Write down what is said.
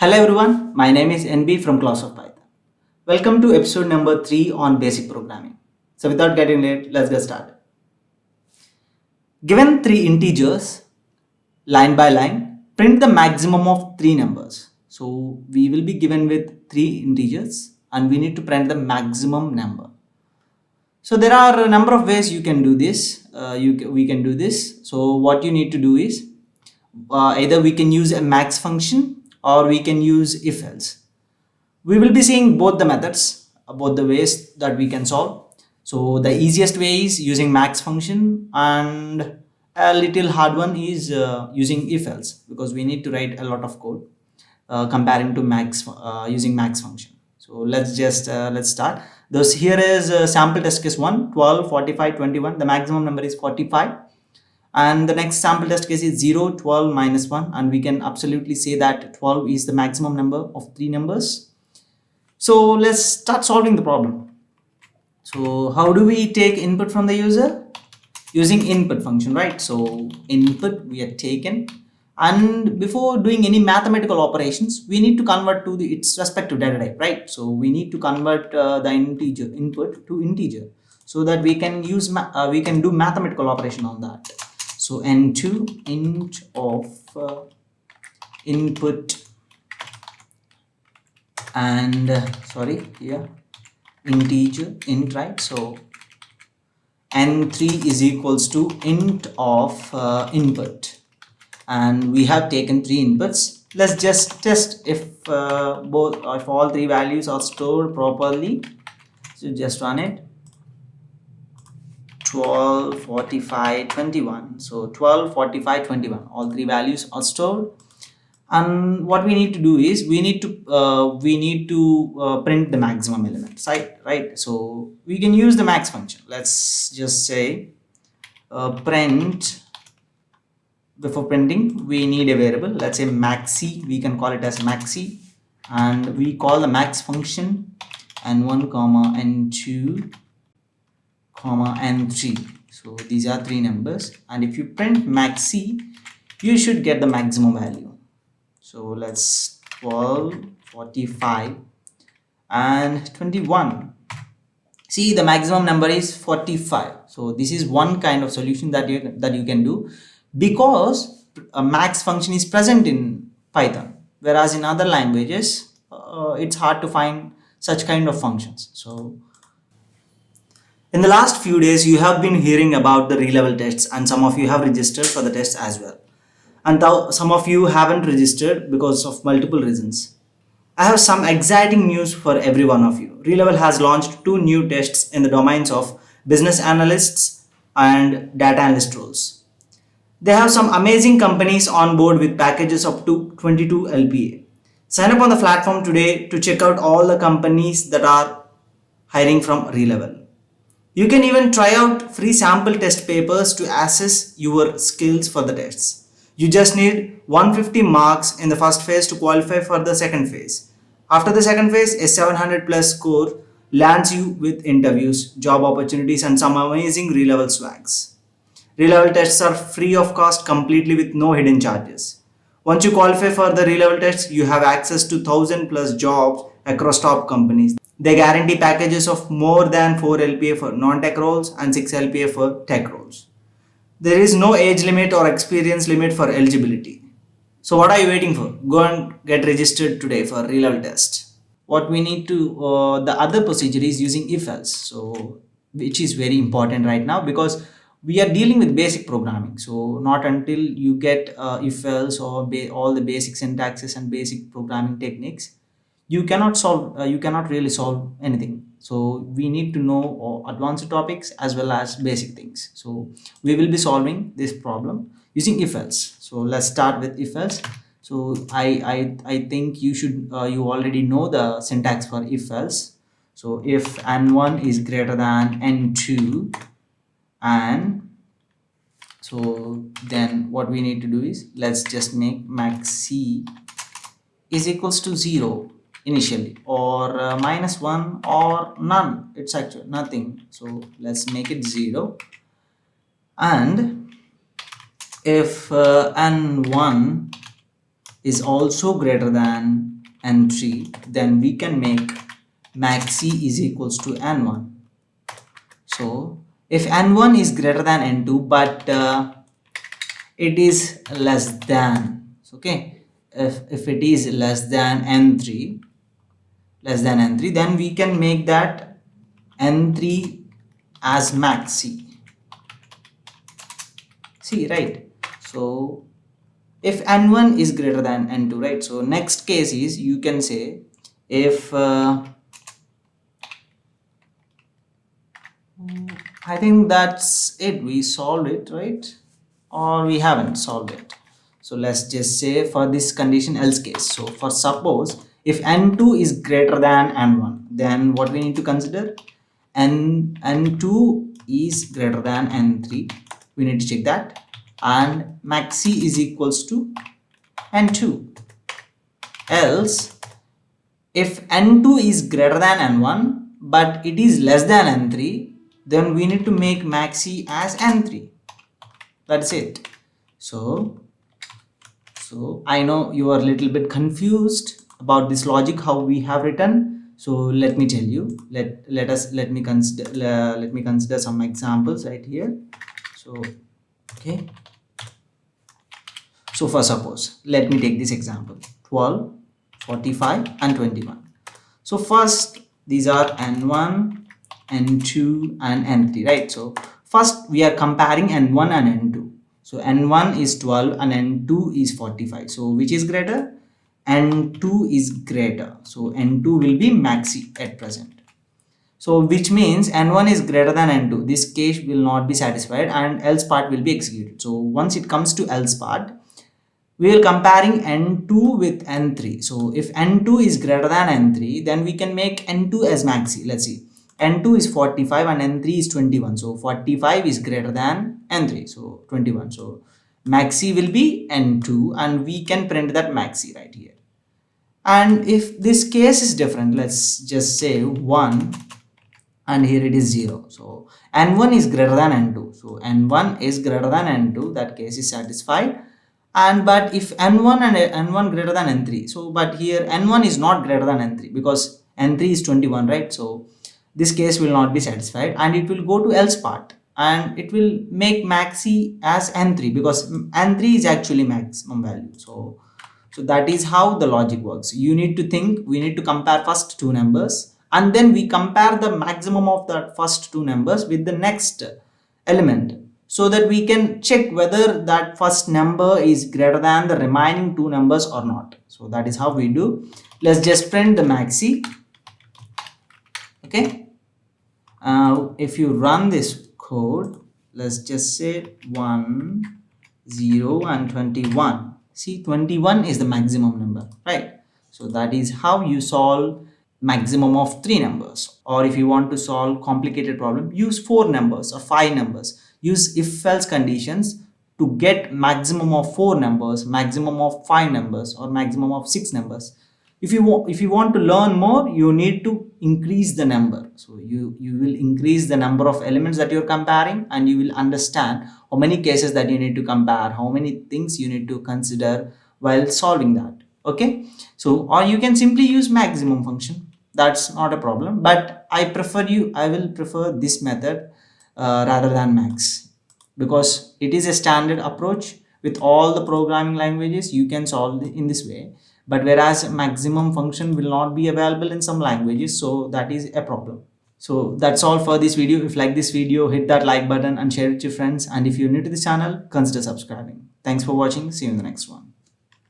Hello everyone, my name is NB from Class of Python. Welcome to episode number 3 on basic programming. So without getting late, let's get started. Given 3 integers, line by line, print the maximum of 3 numbers. So we will be given with 3 integers and we need to print the maximum number. So there are a number of ways you can do this. We can do this. So what you need to do is either we can use a max function or we can use if else. We will be seeing both the methods, both the ways that we can solve. So the easiest way is using max function, and a little hard one is using if else, because we need to write a lot of code comparing to max using max function. So let's start. Thus here is sample test case 1, 12, 45, 21. The maximum number is 45. And the next sample test case is 0, 12, minus 1. And we can absolutely say that 12 is the maximum number of 3 numbers. So let's start solving the problem. So how do we take input from the user? Using input function, right? So input we are taken. And before doing any mathematical operations, we need to convert to its respective data type, right? So we need to convert the integer input to integer so that we can use we can do mathematical operation on that. So n2 int of input and here integer int, right? So n3 is equals to int of input, and we have taken 3 inputs. Let's just test if all 3 values are stored properly. So just run it. 12, 45, 21. So 12, 45, 21. All 3 values are stored. And what we need to do is we need to print the maximum element, right? So we can use the max function. Let's just say print. Before printing, we need a variable. Let's say maxi. We can call it as maxi, and we call the max function n1 comma n2 comma n3. So these are 3 numbers, and if you print maxi, you should get the maximum value. So let's 12, 45 and 21. See, the maximum number is 45. So this is one kind of solution that you can do, because a max function is present in Python, whereas in other languages it's hard to find such kind of functions. So in the last few days, you have been hearing about the Relevel tests, and some of you have registered for the tests as well. And some of you haven't registered because of multiple reasons. I have some exciting news for every one of you. Relevel has launched 2 new tests in the domains of business analysts and data analyst roles. They have some amazing companies on board with packages up to 22 LPA. Sign up on the platform today to check out all the companies that are hiring from Relevel. You can even try out free sample test papers to assess your skills for the tests. You just need 150 marks in the first phase to qualify for the second phase. After the second phase, a 700 plus score lands you with interviews, job opportunities, and some amazing Relevel swags. Relevel tests are free of cost, completely with no hidden charges. Once you qualify for the Relevel tests, you have access to 1000 plus jobs across top companies. They guarantee packages of more than 4 LPA for non-tech roles and 6 LPA for tech roles. There is no age limit or experience limit for eligibility. So what are you waiting for? Go and get registered today for Relevel test. What we need to, the other procedure is using if else. So which is very important right now, because we are dealing with basic programming. So not until you get if else or all the basic syntaxes and basic programming techniques, you cannot really solve anything. So we need to know advanced topics as well as basic things. So we will be solving this problem using if else. So let's start with if else. So I think you already know the syntax for if else. So if n1 is greater than n2, and so then what we need to do is, let's just make max c is equals to 0 initially, or -1 or none. It's actually nothing. So let's make it 0. And if n1 is also greater than n3, then we can make max c is equals to n1. So if n1 is greater than n2 but it is less than, okay, if it is less than n3, then we can make that n3 as max c, right? So if n1 is greater than n2, right? So next case is, you can say, if I think that's it, we solved it, right? Or we haven't solved it. So let's just say for this condition else case. So for suppose if n2 is greater than n1, then what we need to consider, n2 is greater than n3, we need to check that, and max c is equals to n2. Else if n2 is greater than n1 but it is less than n3, then we need to make max c as n3. That's it. So I know you are a little bit confused about this logic how we have written. So let me tell you, let me consider some examples right here. So okay, so for suppose, let me take this example, 12, 45 and 21. So first, these are n1, n2 and n3, right? So first we are comparing n1 and n2. So n1 is 12 and n2 is 45. So which is greater? N2 is greater. So n2 will be maxi at present. So which means n1 is greater than n2. This case will not be satisfied and else part will be executed. So once it comes to else part, we are comparing n2 with n3. So if n2 is greater than n3, then we can make n2 as maxi. Let's see, n2 is 45 and n3 is 21. So 45 is greater than n3, so 21. So maxi will be n2 and we can print that maxi right here. And if this case is different, let's just say 1 and here it is 0. So n1 is greater than n2. So n1 is greater than n2, that case is satisfied. And but if n1 and n1 greater than n3, so but here n1 is not greater than n3 because n3 is 21, right? So this case will not be satisfied and it will go to else part and it will make maxi as n3 because n3 is actually maximum value. So that is how the logic works. You need to think, we need to compare first two numbers and then we compare the maximum of the first two numbers with the next element, so that we can check whether that first number is greater than the remaining two numbers or not. So that is how we do. Let's just print the maxi. Okay. If you run this code, let's just say 1, 0 and 21. See, 21 is the maximum number, right? So that is how you solve maximum of 3 numbers. Or if you want to solve complicated problem, use 4 numbers or 5 numbers. Use if else conditions to get maximum of 4 numbers, maximum of 5 numbers or maximum of 6 numbers. If you want to learn more, you need to increase the number. So you will increase the number of elements that you're comparing and you will understand how many cases that you need to compare, how many things you need to consider while solving that. Okay, so or you can simply use maximum function, that's not a problem, but I will prefer this method rather than max, because it is a standard approach with all the programming languages. You can solve in this way, but whereas maximum function will not be available in some languages, so that is a problem. So that's all for this video. If you like this video, hit that like button and share it with your friends, and if you're new to this channel, consider subscribing. Thanks for watching. See you in the next one.